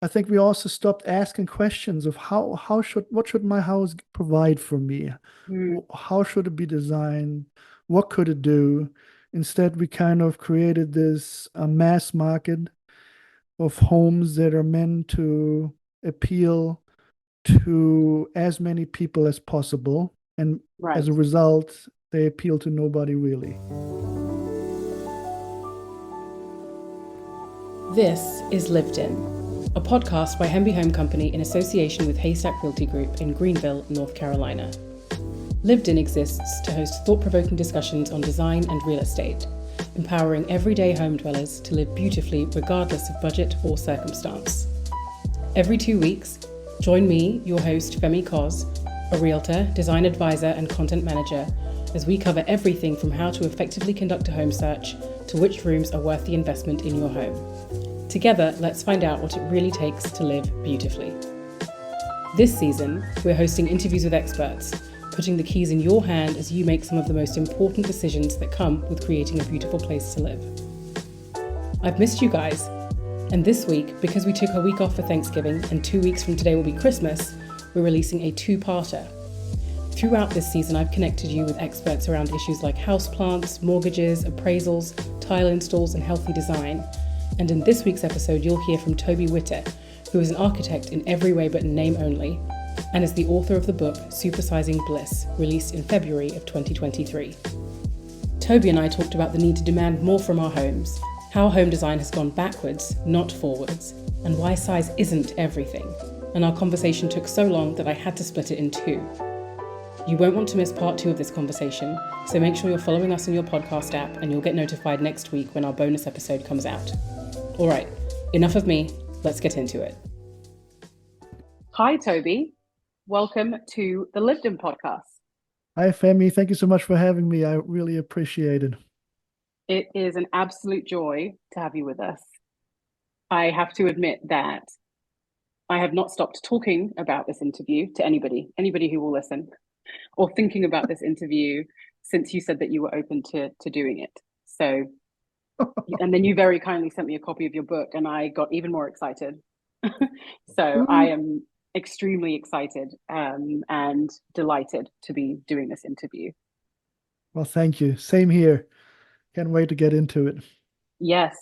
I think we also stopped asking questions of what should my house provide for me? Mm, How should it be designed? What could it do? Instead, we kind of created this mass market of homes that are meant to appeal to as many people as possible. And as right. a result, they appeal to nobody really. This is Lived In, a podcast by Hemby Home Company in association with Haystack Realty Group in Greenville, North Carolina. Lived In exists to host thought-provoking discussions on design and real estate, empowering everyday home dwellers to live beautifully regardless of budget or circumstance. Every 2 weeks, join me, your host Femi Koz, a realtor, design advisor and content manager, as we cover everything from how to effectively conduct a home search to which rooms are worth the investment in your home. Together, let's find out what it really takes to live beautifully. This season, we're hosting interviews with experts, putting the keys in your hand as you make some of the most important decisions that come with creating a beautiful place to live. I've missed you guys, and this week, because we took a week off for Thanksgiving and 2 weeks from today will be Christmas, we're releasing a two-parter. Throughout this season, I've connected you with experts around issues like houseplants, mortgages, appraisals, tile installs, and healthy design. And in this week's episode, you'll hear from Toby Witte, who is an architect in every way but name only, and is the author of the book Supersizing Bliss, released in February of 2023. Toby and I talked about the need to demand more from our homes, how home design has gone backwards, not forwards, and why size isn't everything. And our conversation took so long that I had to split it in two. You won't want to miss part 2 of this conversation, so make sure you're following us on your podcast app and you'll get notified next week when our bonus episode comes out. All right, enough of me, let's get into it. Hi, Toby. Welcome to the Lived In podcast. Hi, Femi. Thank you so much for having me. I really appreciate it. It is an absolute joy to have you with us. I have to admit that I have not stopped talking about this interview to anybody who will listen, or thinking about this interview since you said that you were open to doing it. So, and then you very kindly sent me a copy of your book, and I got even more excited. So I Mm. am extremely excited and delighted to be doing this interview. Well, thank you. Same here. Can't wait to get into it. Yes.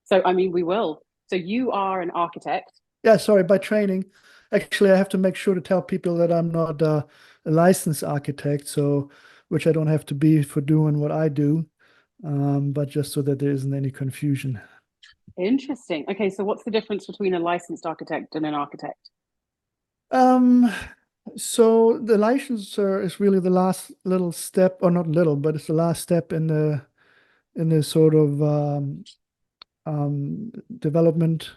So, I mean, we will. So you are an architect. Yeah, sorry, by training. Actually, I have to make sure to tell people that I'm not a licensed architect, so which I don't have to be for doing what I do, but just so that there isn't any confusion. Interesting. Okay, so what's the difference between a licensed architect and an architect? Um, so the licensure is really the last little step, or not little, but it's the last step in the sort of development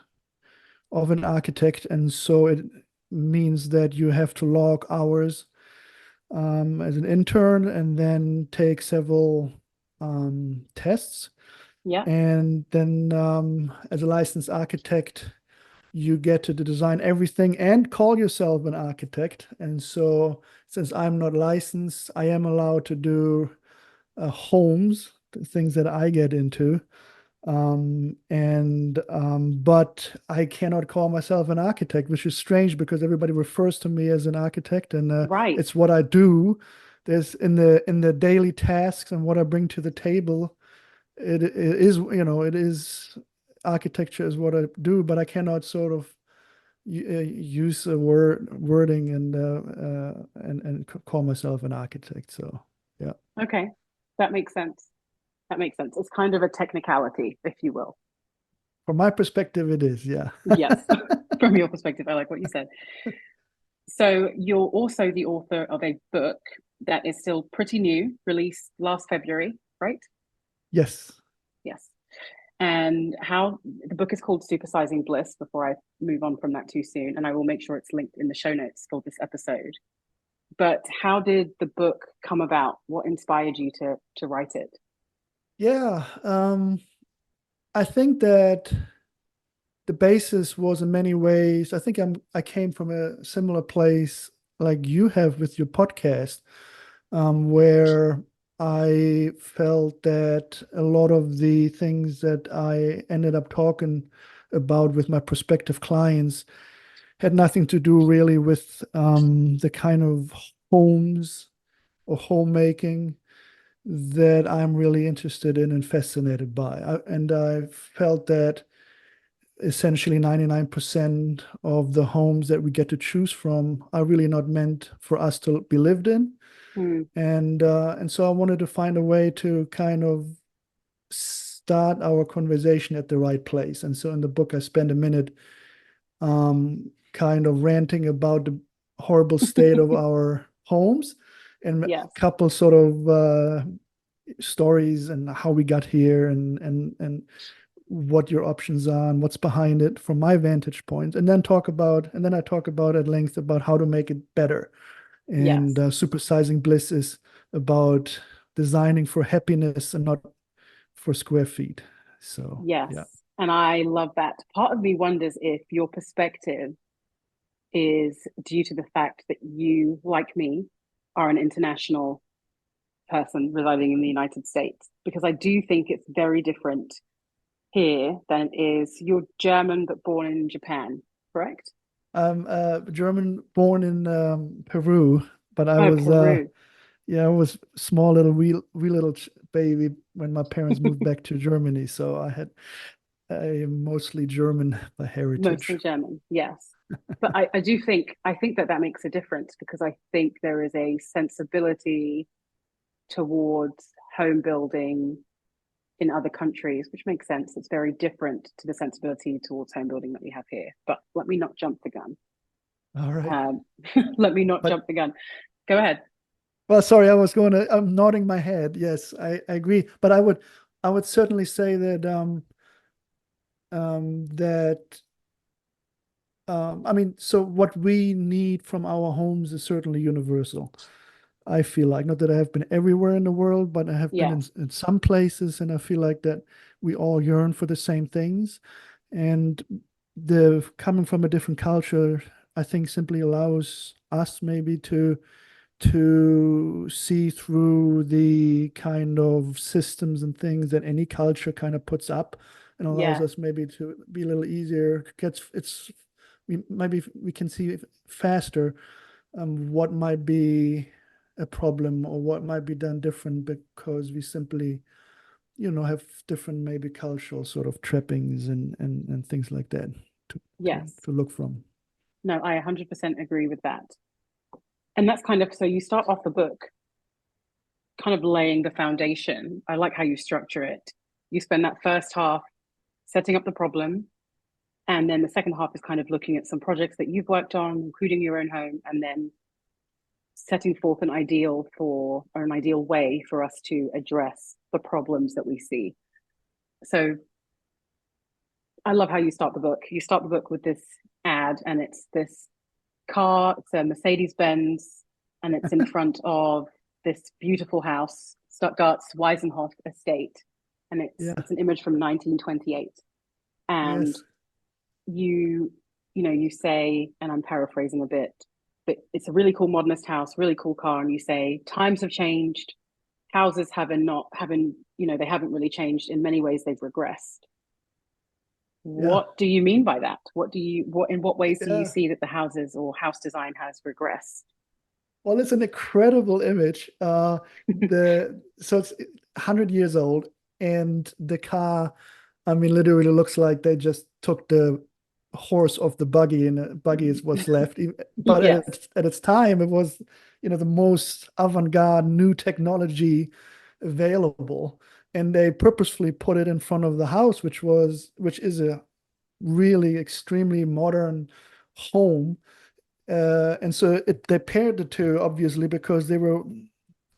of an architect, and so it means that you have to log hours as an intern and then take several tests. Yeah. And then as a licensed architect, you get to design everything and call yourself an architect. And so, since I'm not licensed, I am allowed to do homes, the things that I get into. But I cannot call myself an architect, which is strange because everybody refers to me as an architect, and Right. it's what I do. There's in the daily tasks and what I bring to the table. It is, it is architecture is what I do, but I cannot sort of use a wording and call myself an architect. So yeah, Okay. That makes sense. That makes sense. It's kind of a technicality, if you will. from my perspective, it is. Yeah. Yes. From your perspective, I like what you said. So you're also the author of a book that is still pretty new, released last February, right? Yes. Yes. And how the book is called Supersizing Bliss before I move on from that too soon. And I will make sure it's linked in the show notes for this episode. But how did the book come about? What inspired you to write it? Yeah. I think that the basis was in many ways, I came from a similar place like you have with your podcast, where I felt that a lot of the things that I ended up talking about with my prospective clients had nothing to do really with the kind of homes or homemaking that I'm really interested in and fascinated by. And I felt that essentially 99% of the homes that we get to choose from are really not meant for us to be lived in. Mm. And so I wanted to find a way to kind of start our conversation at the right place. And so in the book, I spend a minute kind of ranting about the horrible state of our homes and a Yes. couple sort of stories and how we got here and what your options are and what's behind it from my vantage point, and then I talk about at length about how to make it better. And Yes. Supersizing Bliss is about designing for happiness and not for square feet. So Yes. yeah. And I love that. Part of me wonders if your perspective is due to the fact that you, like me, are an international person residing in the United States, because I do think it's very different here than it is. You're German but born in Japan, correct? I'm German, born in Peru, but I Oh, was Peru. yeah, I was small little wee little baby when my parents moved back to Germany, so I am mostly German by heritage. Mostly German, yes. But I think that makes a difference, because I think there is a sensibility towards home building in other countries, which makes sense. It's very different to the sensibility towards home building that we have here. But let me not jump the gun. All right. Let me not But jump the gun. Go ahead. well, sorry, I'm nodding my head. Yes, I agree. But I would certainly say that that I mean, so what we need from our homes is certainly universal. I feel like, not that I have been everywhere in the world, but I have been Yeah, in some places, and I feel like that we all yearn for the same things. And the coming from a different culture, I think simply allows us maybe to see through the kind of systems and things that any culture kind of puts up, and allows yeah, us maybe to be a little easier. Maybe we can see faster what might be a problem or what might be done different, because we simply, have different maybe cultural sort of trappings and things like that to, to, yes. to look from. No, I 100% agree with that. And that's kind of, so you start off the book kind of laying the foundation. I like how you structure it. You spend that first half setting up the problem, and then the second half is kind of looking at some projects that you've worked on, including your own home, and then setting forth an ideal way for us to address the problems that we see. So I love how you start the book. You start the book with this ad, and it's this car, it's a Mercedes Benz, and it's in front of this beautiful house, Stuttgart's Weisenhof estate. And it's Yeah. it's an image from 1928. And Yes. you say, and I'm paraphrasing a bit, but it's a really cool modernist house, really cool car, and you say times have changed, houses haven't they haven't really changed. In many ways they've regressed. Yeah. What do you mean by that? In what ways do you Yeah. see that the houses or house design has regressed? Well, it's an incredible image. So it's 100 years old, and the car, I mean, literally looks like they just took the horse off the buggy, and the buggy is what's left. But Yes. at its time, it was, the most avant-garde new technology available, and they purposefully put it in front of the house, which is a really extremely modern home. And so they paired the two, obviously, because they were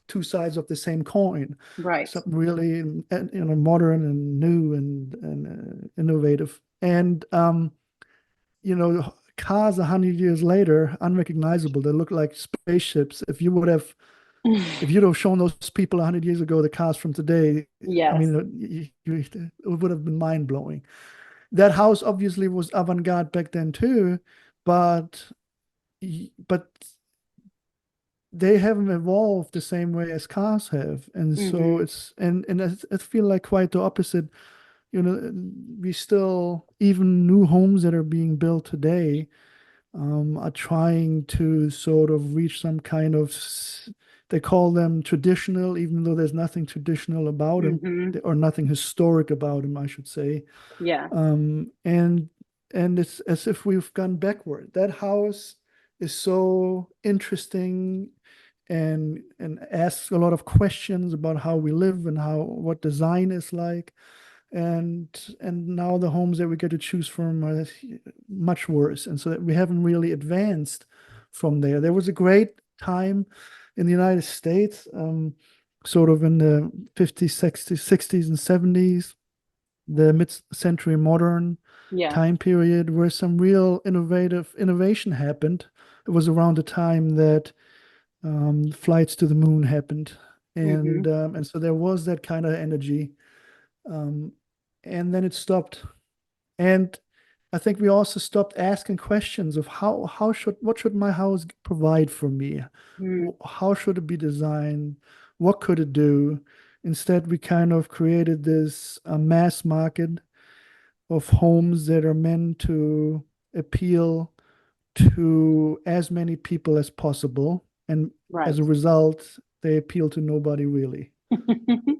two sides of the same coin. Right. Something really, modern and new and innovative. And cars 100 years later, unrecognizable. They look like spaceships. If you'd have shown those people 100 years ago the cars from today, I Yes. mean, it would have been mind blowing. That house obviously was avant-garde back then too, but but they haven't evolved the same way as cars have, and so Mm-hmm. it's and I feel like quite the opposite we still, even new homes that are being built today, are trying to sort of reach some kind of, they call them traditional, even though there's nothing traditional about them, or nothing historic about them, I should say. Yeah. And it's as if we've gone backward. That house is so interesting and asks a lot of questions about how we live and what design is like. And now the homes that we get to choose from are much worse. And so we haven't really advanced from there. There was a great time in the United States, sort of in the 50s, 60s, and 70s, the mid-century modern time period, where some real innovation happened. It was around the time that flights to the moon happened. And so there was that kind of energy. And then it stopped. And I think we also stopped asking questions of what should my house provide for me? How should it be designed? What could it do? Instead, we kind of created this mass market of homes that are meant to appeal to as many people as possible. And as a result, they appeal to nobody really.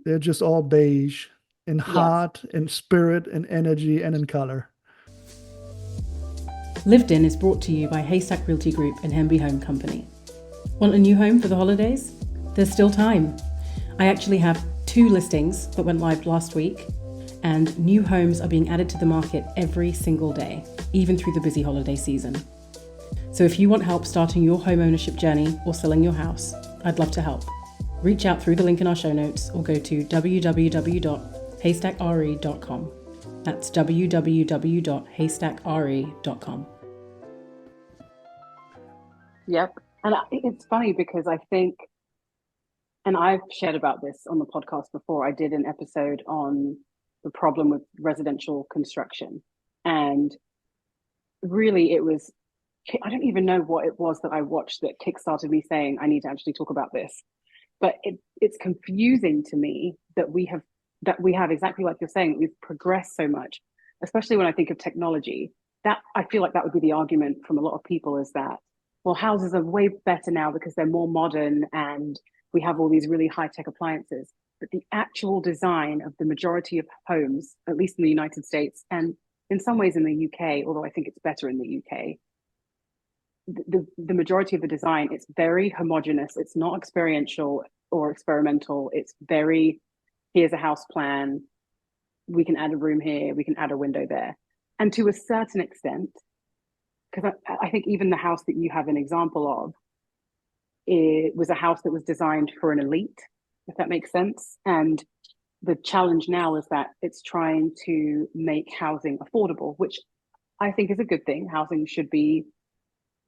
They're just all beige in heart, in spirit, in energy, and in color. Lived In is brought to you by Haystack Realty Group and Hemby Home Company. Want a new home for the holidays? There's still time. I actually have 2 listings that went live last week, and new homes are being added to the market every single day, even through the busy holiday season. So if you want help starting your home ownership journey or selling your house, I'd love to help. Reach out through the link in our show notes or go to www.haystackre.com. That's www.haystackre.com. Yep. And it's funny because I think, and I've shared about this on the podcast before, I did an episode on the problem with residential construction. And really it was, I don't even know what it was that I watched that kickstarted me saying, I need to actually talk about this. But it's confusing to me that we have exactly like you're saying, we've progressed so much, especially when I think of technology. That I feel like that would be the argument from a lot of people, is that, well, houses are way better now because they're more modern and we have all these really high-tech appliances. But the actual design of the majority of homes, at least in the United States and in some ways in the UK, although I think it's better in the UK, the majority of the design, it's very homogenous. It's not experiential or experimental. It's very, here's a house plan. We can add a room here. We can add a window there. And to a certain extent, because I think even the house that you have an example of, it was a house that was designed for an elite, if that makes sense. And the challenge now is that it's trying to make housing affordable, which I think is a good thing. Housing should be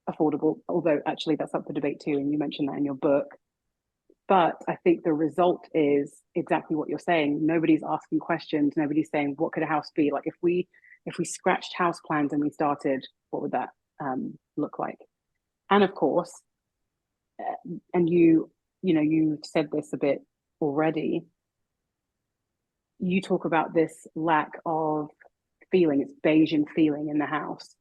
affordable, although actually that's up for debate too, and you mentioned that in your book. But I think the result is exactly what you're saying. Nobody's asking questions. Nobody's saying, what could a house be? Like if we scratched house plans and we started, what would that look like? And of course, and you said this a bit already, you talk about this lack of feeling, it's Bayesian feeling in the house.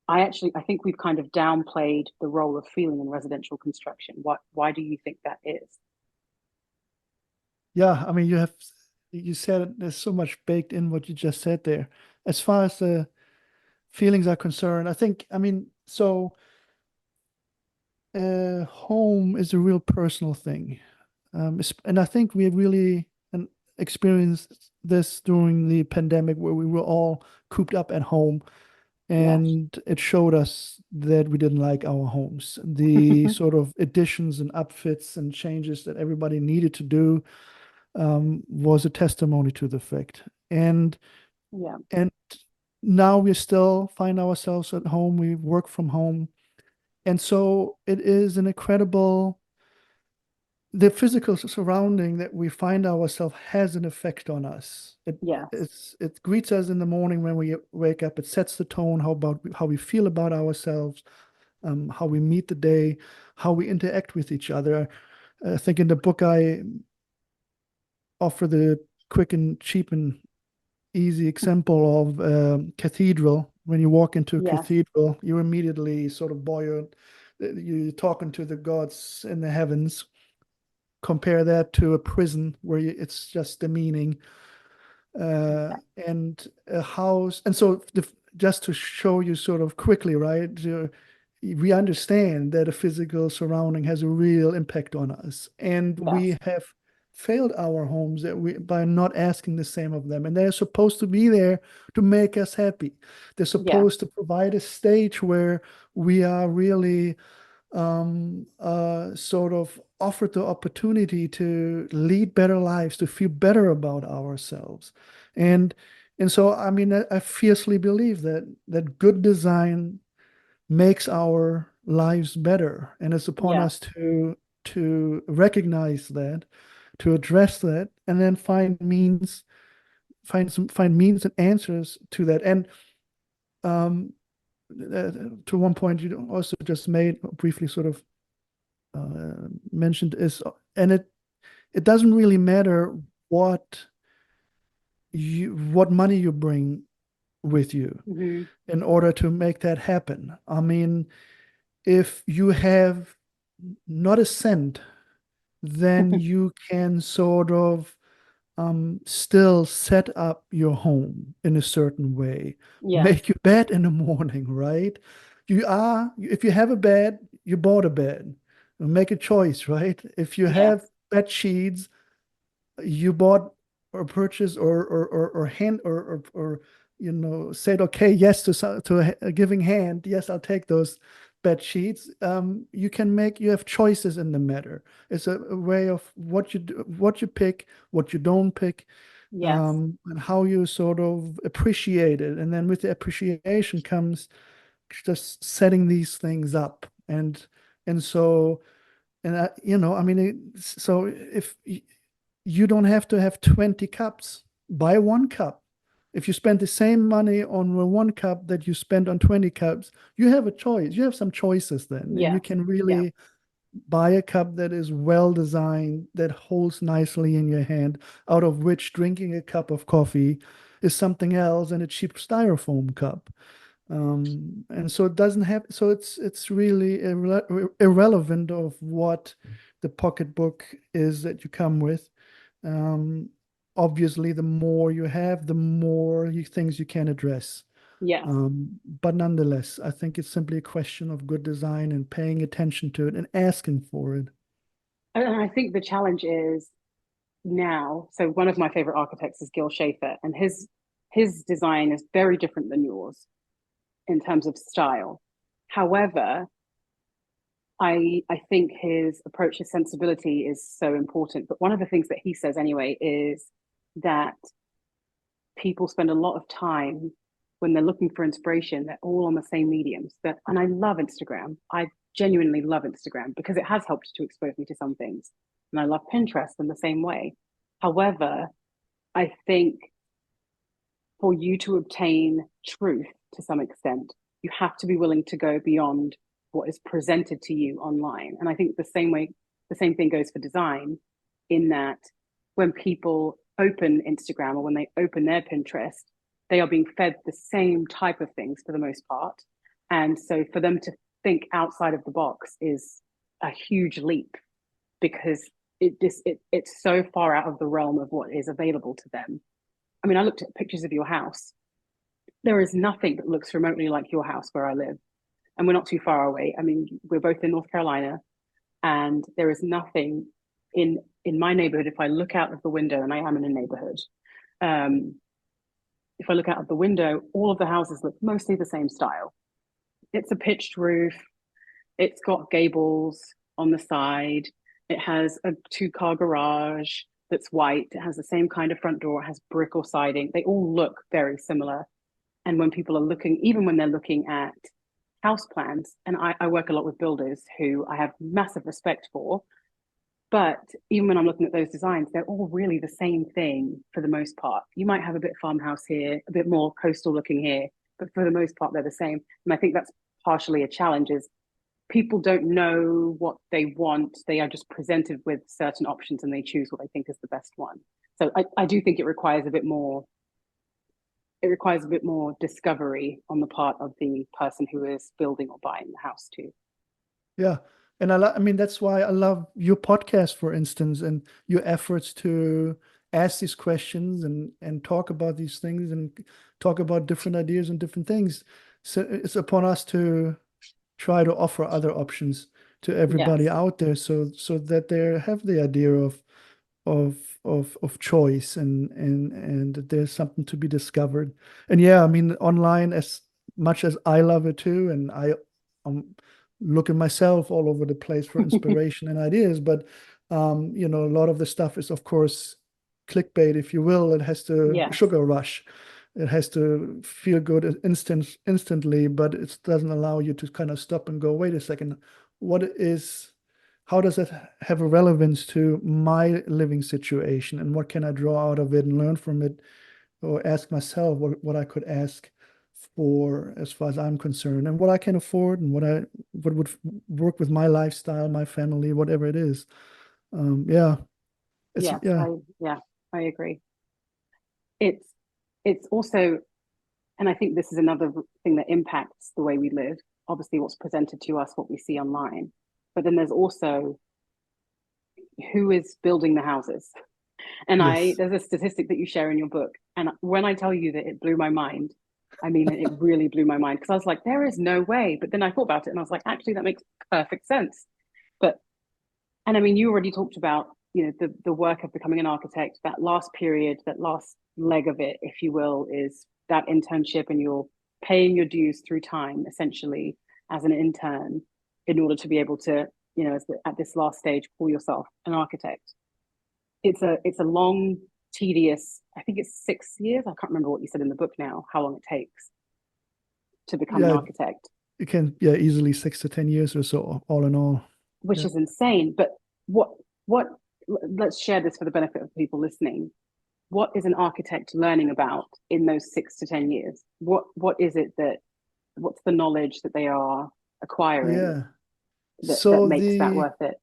I think we've kind of downplayed the role of feeling in residential construction. Why do you think that is? Yeah, I mean, you said there's so much baked in what you just said there. As far as the feelings are concerned, home is a real personal thing. And I think we really experienced this during the pandemic, where we were all cooped up at home. And it showed us that we didn't like our homes. The sort of additions and upfits and changes that everybody needed to do was a testimony to the fact. And now we still find ourselves at home. We work from home. And so it is an incredible, the physical surrounding that we find ourselves has an effect on us. It greets us in the morning when we wake up. It sets the tone how we feel about ourselves, how we meet the day, how we interact with each other. I think in the book I offer the quick and cheap and easy example of cathedral. When you walk into a Yes, cathedral, you're immediately sort of buoyant. You're talking to the gods in the heavens. Compare that to a prison where it's just demeaning. And a house. And so just to show you sort of quickly, right? We understand that a physical surrounding has a real impact on us, and we yes, have failed our homes by not asking the same of them. And they're supposed to be there to make us happy. They're yes, supposed to provide a stage where we are really sort of offered the opportunity to lead better lives, to feel better about ourselves. And and so I mean I fiercely believe that good design makes our lives better. And it's upon yes, us to recognize that, to address that, and then find means and answers to that. And um to one point you also just made briefly sort of mentioned is, and it doesn't really matter what money you bring with you hmm in order to make that happen. I mean, if you have not a cent, then you can sort of still set up your home in a certain way, yes, make your bed in the morning, right? If you have a bed, you bought a bed. Make a choice, right? If you yes, have bed sheets, you bought or purchased or hand or said okay yes to a giving hand, yes, I'll take those bed sheets. You have choices in the matter. It's a way of what you pick, what you don't pick, yes, and how you sort of appreciate it. And then with the appreciation comes just setting these things up. And so I mean, so if you don't have to have 20 cups. Buy one cup. If you spend the same money on one cup that you spend on 20 cups, you have a choice. You have some choices then. And you yes, can yeah, really buy a cup that is well designed, that holds nicely in your hand, out of which drinking a cup of coffee is something else than a cheap styrofoam cup. And so it doesn't have, so it's really irrelevant of what the pocketbook is that you come with. um, Obviously, the more you have, the more things you can address. yes. But nonetheless, I think it's simply a question of good design and paying attention to it and asking for it. And I think the challenge is now. So one of my favorite architects is Gil Schaefer, and his design is very different than yours in terms of style. However, I think his approach, his sensibility is so important. But one of the things that he says anyway is that people spend a lot of time when they're looking for inspiration, they're all on the same mediums. And I love Instagram. I genuinely love Instagram because it has helped to expose me to some things. And I love Pinterest in the same way. However, I think for you to obtain truth to some extent, you have to be willing to go beyond what is presented to you online. And I think the same thing goes for design, in that when people open Instagram or when they open their Pinterest, they are being fed the same type of things for the most part. And so for them to think outside of the box is a huge leap, because it's so far out of the realm of what is available to them. I mean, I looked at pictures of your house. There is nothing that looks remotely like your house where I live. And we're not too far away. I mean, we're both in North Carolina, and there is nothing in my neighborhood. If I look out of the window, and I am in a neighborhood, um, if I look out of the window, all of the houses look mostly the same style. It's a pitched roof. It's got gables on the side. It has a two-car garage that's white. It has the same kind of front door. It has brick or siding. They all look very similar. And when people are looking, even when they're looking at house plans, and I work a lot with builders who I have massive respect for, but even when I'm looking at those designs, they're all really the same thing for the most part. You might have a bit farmhouse here, a bit more coastal looking here, but for the most part, they're the same. And I think that's partially a challenge, is people don't know what they want. They are just presented with certain options and they choose what they think is the best one. So I do think it requires a bit more it requires a bit more discovery on the part of the person who is building or buying the house too. Yeah. And I mean, that's why I love your podcast, for instance, and your efforts to ask these questions and talk about these things and talk about different ideas and different things. So it's upon us to try to offer other options to everybody Yes. out there, so that they have the idea of choice, and that there's something to be discovered. And yeah, I mean, online, as much as I love it too, and I'm looking myself all over the place for inspiration and ideas, but you know, a lot of the stuff is, of course, clickbait, if you will. It has to Yes. sugar rush. It has to feel good instantly, but it doesn't allow you to kind of stop and go, wait a second, how does it have a relevance to my living situation, and what can I draw out of it and learn from it, or ask myself what I could ask for, as far as I'm concerned, and what I can afford, and what would work with my lifestyle, my family, whatever it is. Yeah, Yes, yeah, I agree. It's also, and I think this is another thing that impacts the way we live. Obviously, what's presented to us, what we see online, but then there's also who is building the houses. And yes, there's a statistic that you share in your book, and when I tell you that it blew my mind, I mean it really blew my mind, because I was like, there is no way. But then I thought about it, and I was like, actually, that makes perfect sense. But and I mean, you already talked about, you know, the work of becoming an architect. That last period, that last leg of it, if you will, is that internship, and you're paying your dues through time, essentially, as an intern, in order to be able to, you know, at this last stage, call yourself an architect. It's a long, tedious, I think it's 6 years. I can't remember what you said in the book now, how long it takes to become an yeah. architect, It can, yeah, easily 6 to 10 years or so, all in all. which Yeah. is insane. But what let's share this for the benefit of people listening. What is an architect learning about in those 6 to 10 years? What is it what's the knowledge that they are acquiring Yeah. that So makes that worth it?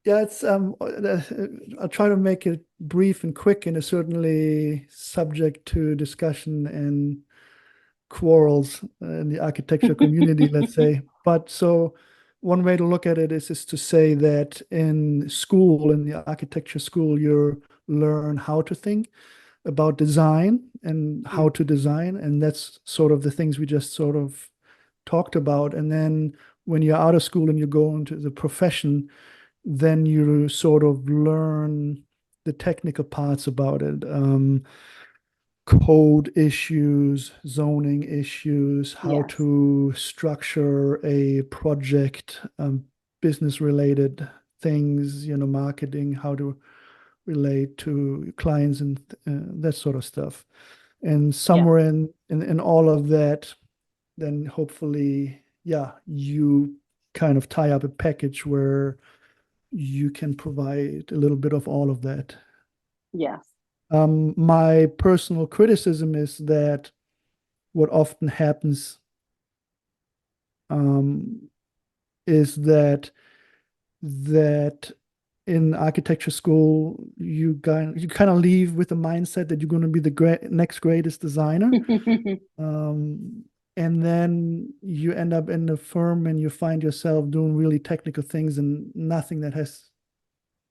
yeah, it's I'll try to make it brief and quick, and it's certainly subject to discussion and quarrels in the architecture community, let's say. But so one way to look at it is to say that in school, in the architecture school, you learn how to think about design and how to design, and that's sort of the things we just sort of talked about. And then when you're out of school and you go into the profession, then you sort of learn the technical parts about it. Code issues, zoning issues, how Yes. to structure a project, business related things, you know, marketing, how to relate to clients, and that sort of stuff. And Yeah. somewhere in all of that, then hopefully, yeah, you kind of tie up a package where you can provide a little bit of all of that. Yes. My personal criticism is that what often happens, um, is that in architecture school you kind of leave with the mindset that you're going to be the next greatest designer, and then you end up in the firm and you find yourself doing really technical things and nothing that has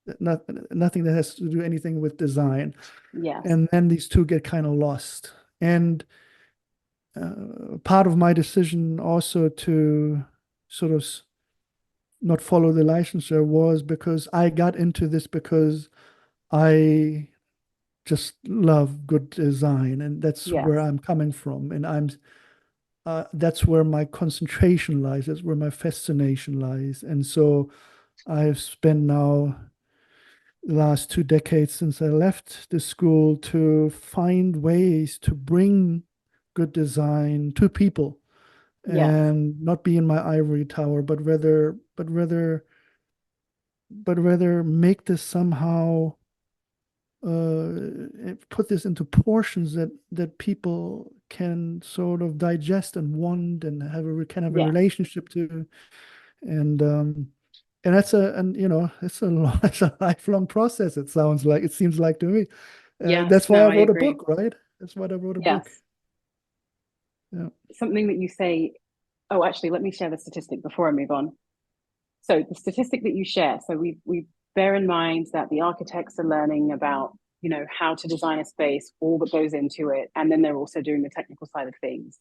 to do anything with design. Yes. And then these two get kind of lost. And part of my decision also to sort of not follow the licensure was because I got into this because I just love good design, and that's Yes. where I'm coming from. And that's where my concentration lies. That's where my fascination lies. And so I've spent now the last 2 decades since I left the school to find ways to bring good design to people, Yes. and not be in my ivory tower, but rather make this somehow, put this into portions that people can sort of digest and want and have a kind of a Yes. relationship to. And that's it's a lifelong process. It seems like to me. Yes. That's why No, I I wrote a agree. book, right? That's why I wrote a book. Yes. Yeah. something that you say, oh, actually, let me share the statistic before I move on. So the statistic that you share, so we bear in mind that the architects are learning about, how to design a space, all that goes into it, and then they're also doing the technical side of things.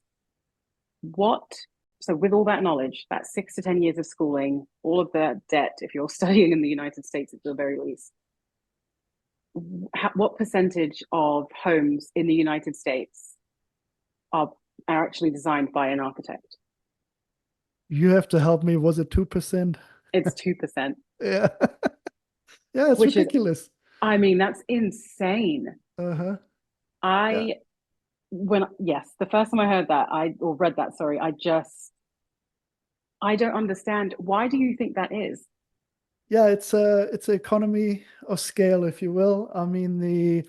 So with all that knowledge, that 6 to 10 years of schooling, all of that debt, if you're studying in the United States at the very least, what percentage of homes in the United States are actually designed by an architect? You have to help me. Was it 2%? It's 2%, Yeah. Yeah, it's which is, ridiculous. I mean, that's insane. Uh-huh. Yeah. I yes, the first time I heard that, or read that, sorry, I don't understand. Why do you think that is? Yeah, it's an economy of scale, if you will. I mean,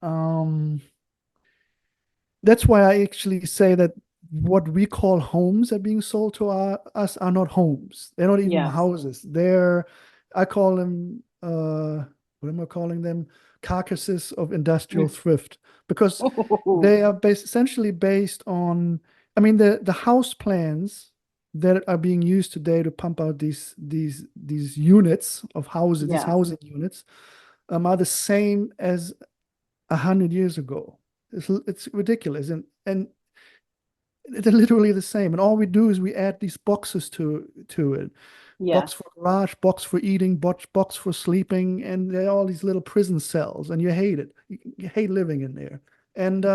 um that's why I actually say that what we call homes are being sold to us are not homes. They're not even Yes. houses. I call them, what am I calling them? Carcasses of industrial thrift, because they are essentially based on, I mean, the house plans that are being used today to pump out these units of houses, these Yeah. housing units, are the same as 100 years ago. It's ridiculous, and they're literally the same. And all we do is we add these boxes to it. Box Yes. for garage, box for eating, box for sleeping, and they're all these little prison cells, and you hate it. You hate living in there. And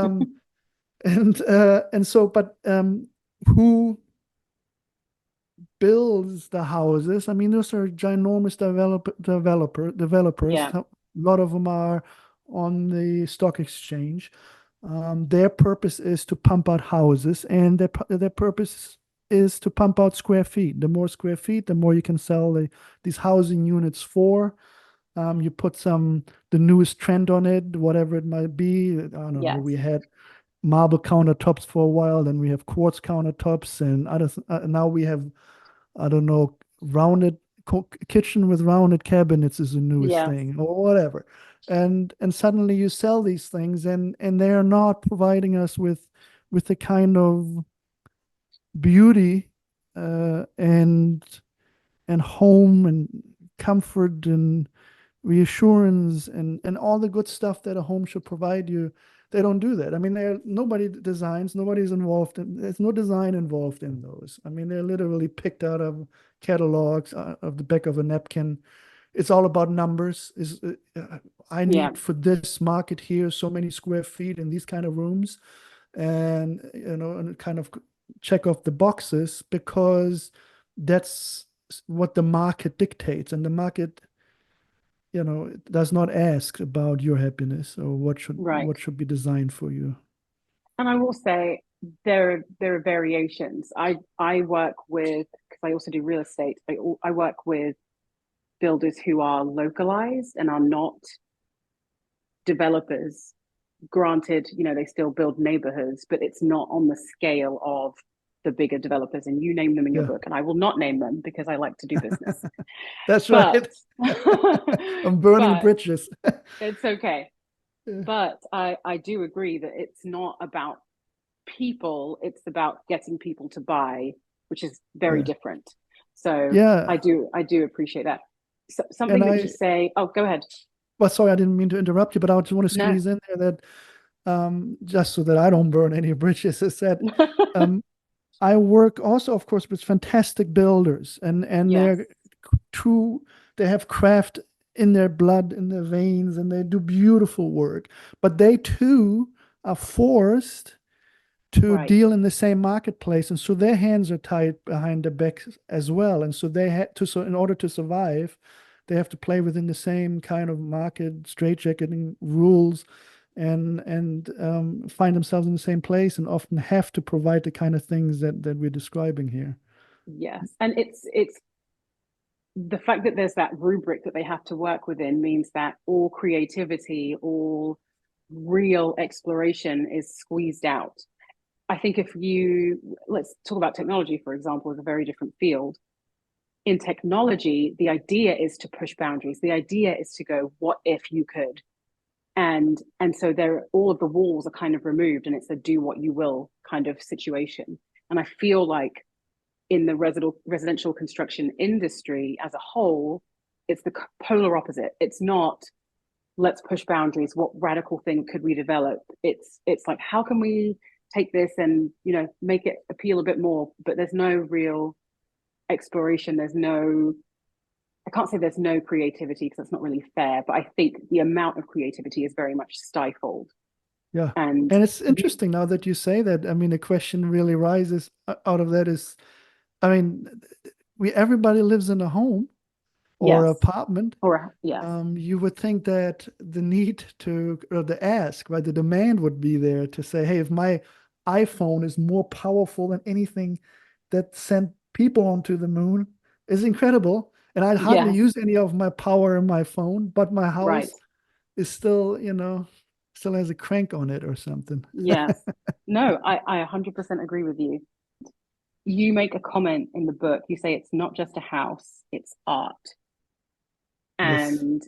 and so, but who builds the houses? I mean, those are ginormous developers. Yeah. A lot of them are on the stock exchange. Their purpose is to pump out houses, and their purpose is to pump out square feet. The more square feet, the more you can sell these housing units for. You put the newest trend on it, whatever it might be. I don't know. Yes. We had marble countertops for a while, then we have quartz countertops, and now we have, I don't know, rounded kitchen with rounded cabinets is the newest Yes. thing, or whatever. And suddenly you sell these things, and they are not providing us with the kind of beauty, and home and comfort and reassurance and all the good stuff that a home should provide you. They don't do that. I mean, nobody designs, nobody's involved there's no design involved in those. I mean, they're literally picked out of catalogs, of the back of a napkin. It's all about numbers. I Yeah. need for this market here so many square feet in these kind of rooms, and and kind of check off the boxes, because that's what the market dictates, and the market does not ask about your happiness or Right. what should be designed for you. And I will say there are variations. I work with, because I also do real estate. I work with builders who are localized and are not developers. Granted, they still build neighborhoods, but it's not on the scale of the bigger developers. And you name them in your Yeah, book, and I will not name them because I like to do business. that's But right. I'm burning but bridges. it's okay. Yeah, But I do agree that it's not about people, it's about getting people to buy, which is very yeah, different. So yeah. I do appreciate that. So, And something that you I, say, oh, go ahead. well, sorry, I didn't mean to interrupt you, but I just want to No. squeeze in there that, just so that I don't burn any bridges, is that, um, I work also, of course, with fantastic builders, and Yes. they're true. They have craft in their blood, in their veins, and they do beautiful work. But they too are forced to Right. deal in the same marketplace, and so their hands are tied behind their backs as well. And so they had to, so in order to survive, they have to play within the same kind of market straitjacketing rules, and find themselves in the same place, and often have to provide the kind of things that we're describing here. Yes. And it's the fact that there's that rubric that they have to work within means that all creativity, all real exploration is squeezed out. I think let's talk about technology, for example, is a very different field. In technology, the idea is to push boundaries. The idea is to go, what if you could? And so all of the walls are kind of removed, and it's a do what you will kind of situation. And I feel like in the residential construction industry as a whole, it's the polar opposite. It's not, let's push boundaries. What radical thing could we develop? It's like, how can we take this and, make it appeal a bit more? But there's no real exploration. I can't say there's no creativity, because that's not really fair, but I think the amount of creativity is very much stifled. Yeah. And it's interesting now that you say that. I mean, the question really rises out of that is, I mean, everybody lives in a home or yes, apartment. yes, You would think that the need or the ask, right, the demand would be there to say, hey, if my iPhone is more powerful than anything that sent people onto the moon, is incredible. And I hardly yes, use any of my power in my phone, but my right, house is still, still has a crank on it or something. yes. No, I 100% agree with you. You make a comment in the book. You say it's not just a house, it's art. Yes. And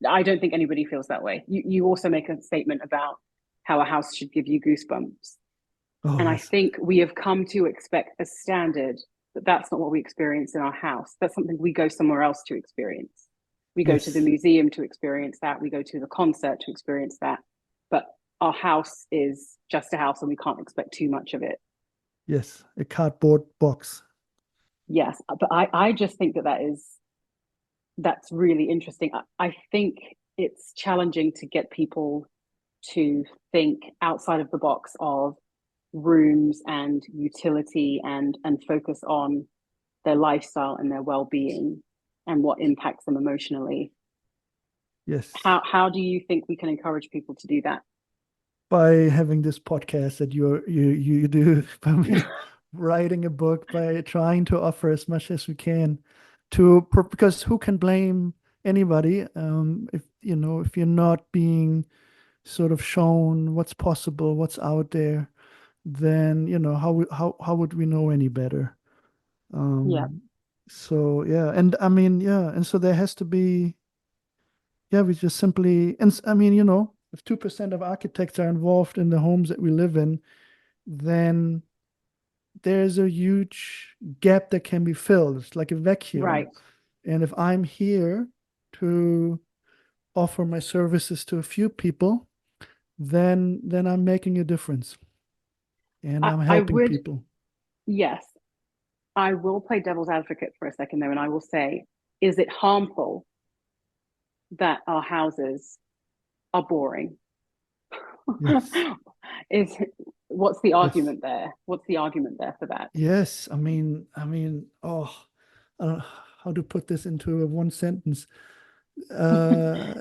I don't think anybody feels that way. You also make a statement about how a house should give you goosebumps. Oh, And I yes. think we have come to expect a standard, but that's not what we experience in our house. That's something we go somewhere else to experience. We go to the Yes. museum to experience that. We go to the concert to experience that. But our house is just a house, and we can't expect too much of it. Yes. A cardboard box. Yes, but I just think that's really interesting. I think it's challenging to get people to think outside of the box of rooms and utility, and focus on their lifestyle and their well-being and what impacts them emotionally. Yes. How do you think we can encourage people to do that? By having this podcast that you do, by writing a book, by trying to offer as much as we can because who can blame anybody, if you're not being sort of shown what's possible, what's out there, then how would we know any better? Yeah, So yeah, and I mean, yeah, and so there has to be, yeah, we just simply, and I mean, if 2% of architects are involved in the homes that we live in, then there's a huge gap that can be filled. It's like a vacuum. right. And if I'm here to offer my services to a few people, then I'm making a difference and I'm I helping would, people. yes, I will play devil's advocate for a second though, and I will say, is it harmful that our houses are boring? Yes. is What's the Yes. argument there? What's the argument there for that? Yes. Oh, I don't know how to put this into a one sentence. Uh,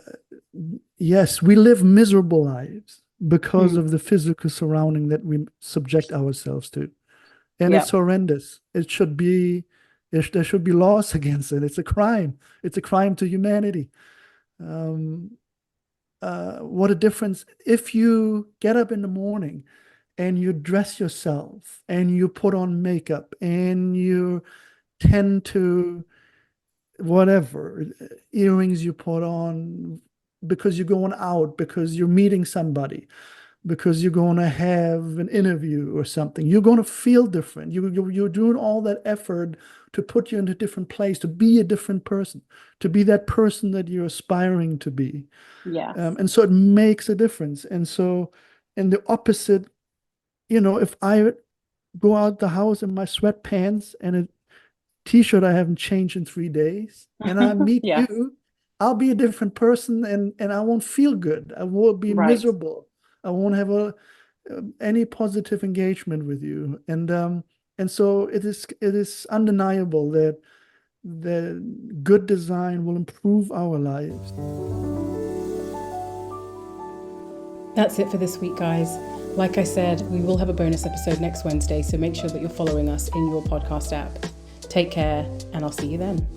yes, we live miserable lives because Mm, of the physical surrounding that we subject ourselves to. And yeah, it's horrendous. There should be laws against it. It's a crime. It's a crime to humanity. Um, what a difference if you get up in the morning and you dress yourself and you put on makeup and you tend to whatever earrings you put on because you're going out, because you're meeting somebody, because you're going to have an interview or something. You're going to feel different. You're doing all that effort to put you in a different place, to be a different person, to be that person that you're aspiring to be. yes. And so it makes a difference. And so, and the opposite, if I go out the house in my sweatpants and a t-shirt I haven't changed in 3 days, and I meet Yes, you, I'll be a different person, and I won't feel good. I will be right. miserable. I won't have any positive engagement with you. And so it is undeniable that the good design will improve our lives. That's it for this week, guys. Like I said, we will have a bonus episode next Wednesday, so make sure that you're following us in your podcast app. Take care, and I'll see you then.